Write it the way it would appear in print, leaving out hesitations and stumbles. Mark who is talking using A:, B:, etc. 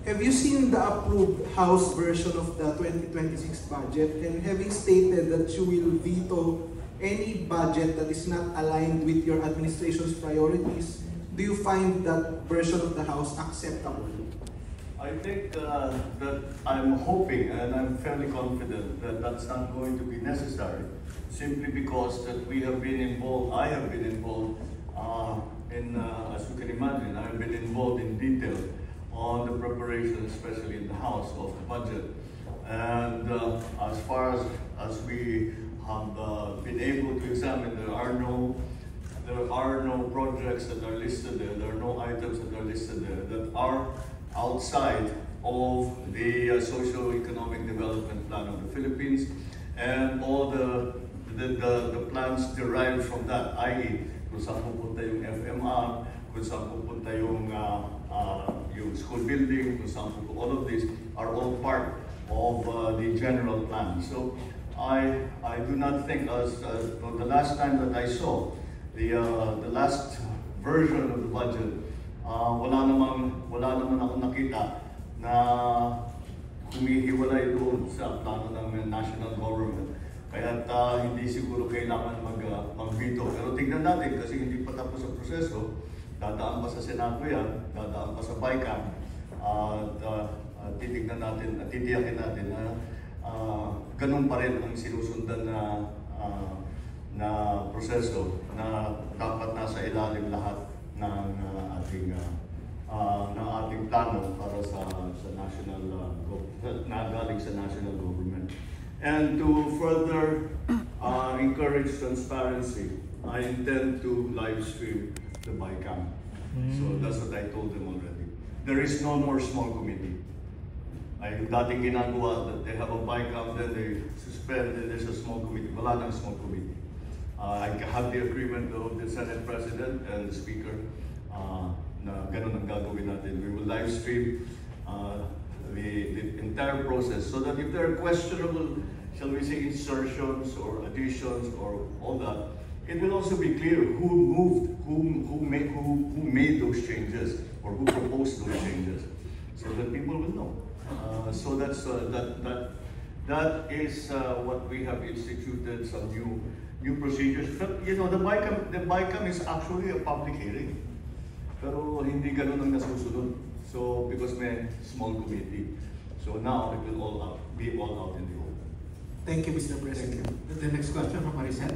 A: have you seen the approved House version of the 2026 budget? And having stated that you will veto any budget that is not aligned with your administration's priorities, do you find that version of the House acceptable?
B: I think that I'm hoping and I'm fairly confident that that's not going to be necessary, simply because that we have been involved, I have been involved as you can imagine, I have been involved in detail on the preparation, especially in the House, of the budget. And as far as we have been able to examine, there are no projects that are listed there are no items that are listed there that are outside of the socio-economic development plan of the Philippines and all the plans derived from that, i.e. kung saan pupunta yung FMR, kung saan pupunta yung school building, kung saan pupunta, all of these are all part of the general plan. So I do not think, as the last time that I saw the last version of the budget, wala naman ako nakita na humihiwalay doon sa plano ng national government. Kaya hindi siguro kailangan mag-veto. Pero tingnan natin kasi hindi pa tapos ang proseso. Dadaan pa sa Senado yan, dadaan pa sa BICAM. Titignan natin at titiyakin natin na ganun pa rin ang sinusundan na proseso na dapat nasa ilalim lahat ng ating plano para sa national galing sa national government. And to further encourage transparency, I intend to live stream the BICAM. So that's what I told them already. There is no more small committee. Ay dating ginagawa that they have a BICAM, then they suspend, then there's a small committee. Wala nang small committee. I have the agreement of the Senate President and the Speaker na ganun ang gagawin natin. We will live stream the entire process so that if there are questionable, shall we say, insertions or additions or all that, it will also be clear who moved, who made those changes or who proposed those changes, so that people will know. So that's that is what we have instituted, some new procedures. But, you know, the BICAM is actually a public hearing. Pero hindi ganun ang nasusunod. So, because may small committee. So now it will be all out in the open.
A: Thank you, Mr. President.
C: The next question from Maricel.